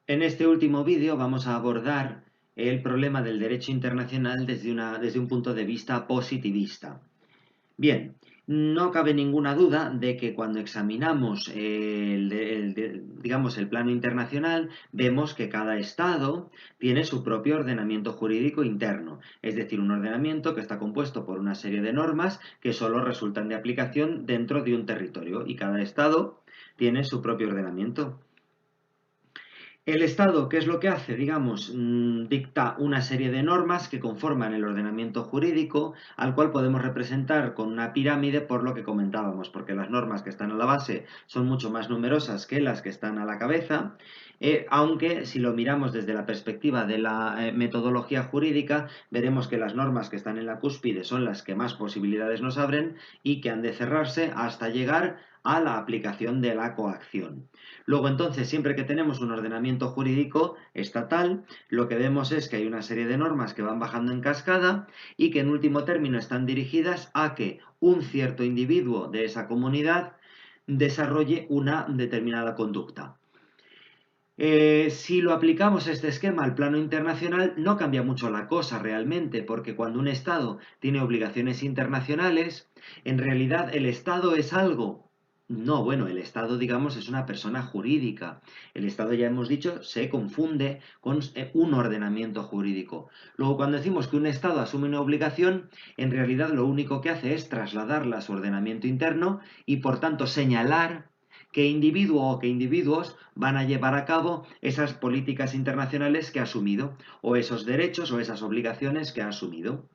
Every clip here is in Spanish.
En este último vídeo vamos a abordar el problema del derecho internacional desde un punto de vista positivista. Bien, no cabe ninguna duda de que cuando examinamos digamos, el plano internacional, vemos que cada Estado tiene su propio ordenamiento jurídico interno, es decir, un ordenamiento que está compuesto por una serie de normas que solo resultan de aplicación dentro de un territorio y cada Estado tiene su propio ordenamiento. El Estado, ¿qué es lo que hace? Digamos, dicta una serie de normas que conforman el ordenamiento jurídico, al cual podemos representar con una pirámide por lo que comentábamos, porque las normas que están a la base son mucho más numerosas que las que están a la cabeza, aunque si lo miramos desde la perspectiva de la metodología jurídica, veremos que las normas que están en la cúspide son las que más posibilidades nos abren y que han de cerrarse hasta llegar a la aplicación de la coacción. Luego, entonces, siempre que tenemos un ordenamiento jurídico estatal, lo que vemos es que hay una serie de normas que van bajando en cascada y que en último término están dirigidas a que un cierto individuo de esa comunidad desarrolle una determinada conducta. Si lo aplicamos este esquema al plano internacional, no cambia mucho la cosa realmente, porque cuando un Estado tiene obligaciones internacionales, en realidad el Estado es algo. No, bueno, el Estado, digamos, es una persona jurídica. El Estado, ya hemos dicho, se confunde con un ordenamiento jurídico. Luego, cuando decimos que un Estado asume una obligación, en realidad lo único que hace es trasladarla a su ordenamiento interno y, por tanto, señalar qué individuo o qué individuos van a llevar a cabo esas políticas internacionales que ha asumido, o esos derechos o esas obligaciones que ha asumido.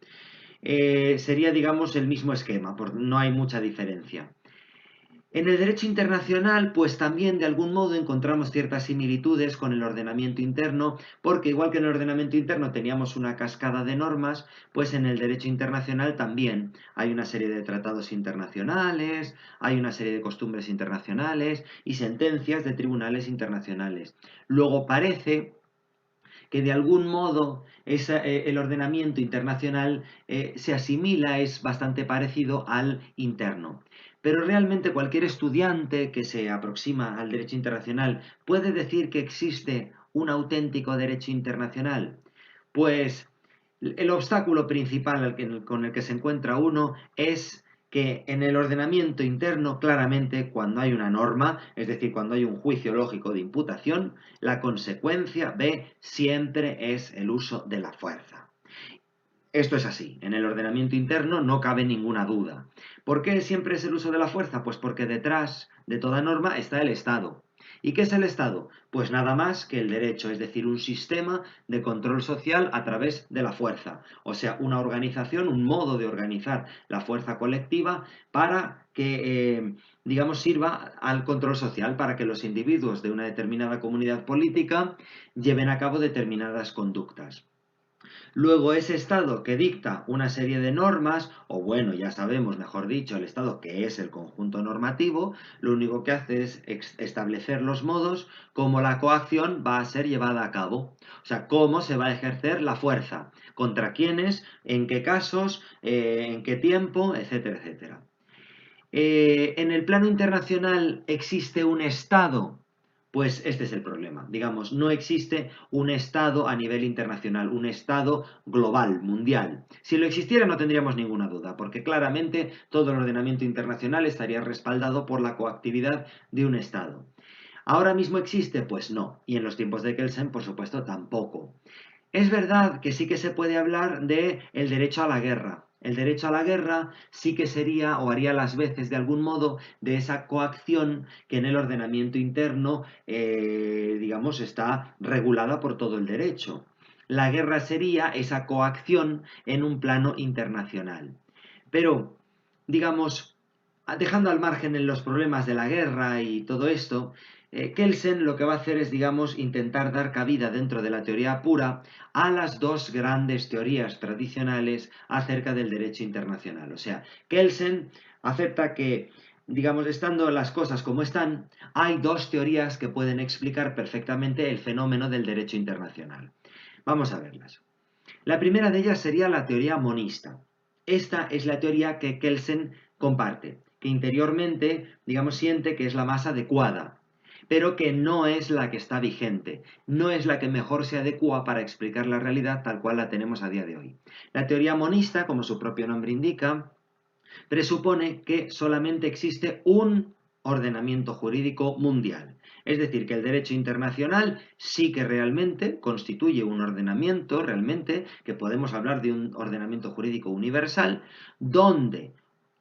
Sería, digamos, el mismo esquema, no hay mucha diferencia. En el derecho internacional, pues también de algún modo encontramos ciertas similitudes con el ordenamiento interno, porque igual que en el ordenamiento interno teníamos una cascada de normas, pues en el derecho internacional también hay una serie de tratados internacionales, hay una serie de costumbres internacionales y sentencias de tribunales internacionales. Luego parece que de algún modo el ordenamiento internacional se asimila, es bastante parecido al interno. Pero realmente cualquier estudiante que se aproxima al derecho internacional puede decir que existe un auténtico derecho internacional. Pues el obstáculo principal con el que se encuentra uno es que en el ordenamiento interno, claramente, cuando hay una norma, es decir, cuando hay un juicio lógico de imputación, la consecuencia B siempre es el uso de la fuerza. Esto es así, en el ordenamiento interno no cabe ninguna duda. ¿Por qué siempre es el uso de la fuerza? Pues porque detrás de toda norma está el Estado. ¿Y qué es el Estado? Pues nada más que el derecho, es decir, un sistema de control social a través de la fuerza. O sea, una organización, un modo de organizar la fuerza colectiva para que, digamos, sirva al control social, para que los individuos de una determinada comunidad política lleven a cabo determinadas conductas. Luego ese Estado que dicta una serie de normas, o bueno, ya sabemos, mejor dicho, el Estado que es el conjunto normativo, lo único que hace es establecer los modos como la coacción va a ser llevada a cabo. O sea, cómo se va a ejercer la fuerza, contra quiénes, en qué casos, en qué tiempo, etcétera, etcétera. En el plano internacional existe un Estado. Pues este es el problema. Digamos, no existe un Estado a nivel internacional, un Estado global, mundial. Si lo existiera no tendríamos ninguna duda, porque claramente todo el ordenamiento internacional estaría respaldado por la coactividad de un Estado. ¿Ahora mismo existe? Pues no. Y en los tiempos de Kelsen, por supuesto, tampoco. Es verdad que sí que se puede hablar de el derecho a la guerra. El derecho a la guerra sí que sería o haría las veces de algún modo de esa coacción que en el ordenamiento interno, digamos, está regulada por todo el derecho. La guerra sería esa coacción en un plano internacional. Pero, digamos, dejando al margen en los problemas de la guerra y todo esto, Kelsen lo que va a hacer es, digamos, intentar dar cabida dentro de la teoría pura a las dos grandes teorías tradicionales acerca del derecho internacional. O sea, Kelsen acepta que, digamos, estando las cosas como están, hay dos teorías que pueden explicar perfectamente el fenómeno del derecho internacional. Vamos a verlas. La primera de ellas sería la teoría monista. Esta es la teoría que Kelsen comparte, que interiormente, digamos, siente que es la más adecuada. pero que no es la que está vigente, no es la que mejor se adecua para explicar la realidad tal cual la tenemos a día de hoy. La teoría monista, como su propio nombre indica, presupone que solamente existe un ordenamiento jurídico mundial. Es decir, que el derecho internacional sí que realmente constituye un ordenamiento, realmente, que podemos hablar de un ordenamiento jurídico universal, donde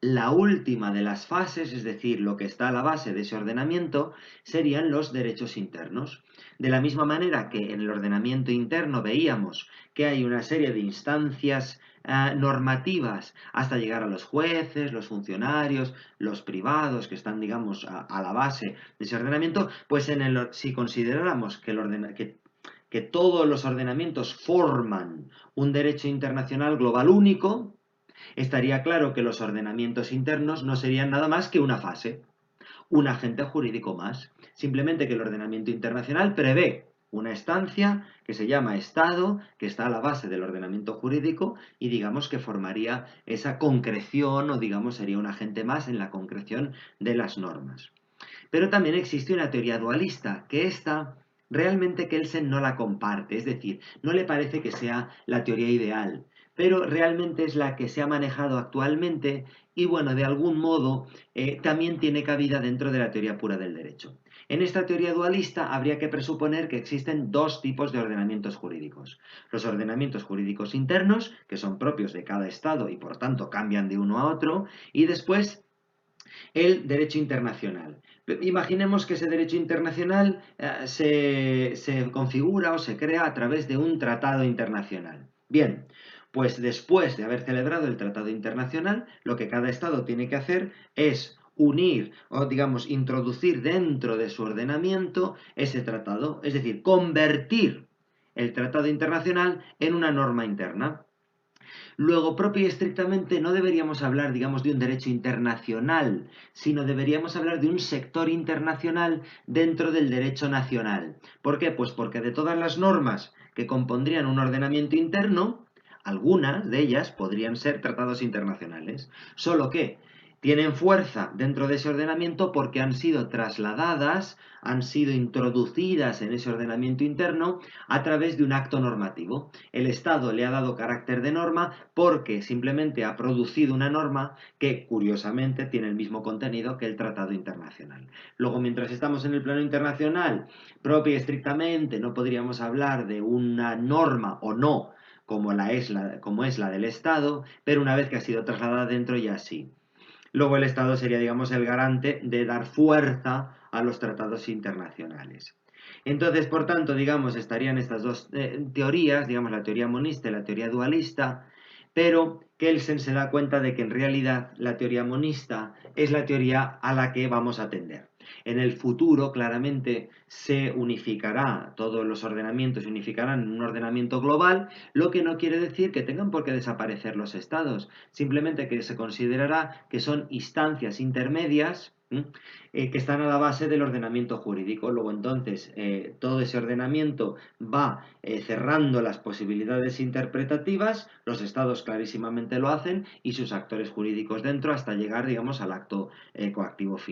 la última de las fases, es decir, lo que está a la base de ese ordenamiento, serían los derechos internos. De la misma manera que en el ordenamiento interno veíamos que hay una serie de instancias normativas hasta llegar a los jueces, los funcionarios, los privados que están, digamos, a la base de ese ordenamiento, pues si consideráramos que todos los ordenamientos forman un derecho internacional global único, estaría claro que los ordenamientos internos no serían nada más que una fase, un agente jurídico más. Simplemente que el ordenamiento internacional prevé una estancia que se llama Estado, que está a la base del ordenamiento jurídico y digamos que formaría esa concreción o digamos sería un agente más en la concreción de las normas. Pero también existe una teoría dualista, que esta realmente Kelsen no la comparte, es decir, no le parece que sea la teoría ideal, pero realmente es la que se ha manejado actualmente y bueno, de algún modo también tiene cabida dentro de la teoría pura del derecho. En esta teoría dualista habría que presuponer que existen dos tipos de ordenamientos jurídicos. Los ordenamientos jurídicos internos, que son propios de cada Estado y por tanto cambian de uno a otro, y después el derecho internacional. Imaginemos que ese derecho internacional se configura o se crea a través de un tratado internacional. Bien, pues después de haber celebrado el tratado internacional, lo que cada Estado tiene que hacer es unir o, digamos, introducir dentro de su ordenamiento ese tratado, es decir, convertir el tratado internacional en una norma interna. Luego, propio y estrictamente, no deberíamos hablar, digamos, de un derecho internacional, sino deberíamos hablar de un sector internacional dentro del derecho nacional. ¿Por qué? Pues porque de todas las normas que compondrían un ordenamiento interno, algunas de ellas podrían ser tratados internacionales. Solo que tienen fuerza dentro de ese ordenamiento porque han sido trasladadas, han sido introducidas en ese ordenamiento interno a través de un acto normativo. El Estado le ha dado carácter de norma porque simplemente ha producido una norma que, curiosamente, tiene el mismo contenido que el tratado internacional. Luego, mientras estamos en el plano internacional, propia y estrictamente, no podríamos hablar de una norma o no, como es la del Estado, pero una vez que ha sido trasladada dentro ya sí. Luego el Estado sería, digamos, el garante de dar fuerza a los tratados internacionales. Entonces, por tanto, digamos, estarían estas dos teorías, digamos, la teoría monista y la teoría dualista, pero Kelsen se da cuenta de que en realidad la teoría monista es la teoría a la que vamos a atender. En el futuro, claramente, se unificará, todos los ordenamientos se unificarán en un ordenamiento global, lo que no quiere decir que tengan por qué desaparecer los estados, simplemente que se considerará que son instancias intermedias que están a la base del ordenamiento jurídico. Luego entonces todo ese ordenamiento va cerrando las posibilidades interpretativas, los estados clarísimamente lo hacen y sus actores jurídicos dentro hasta llegar, digamos, al acto coactivo final.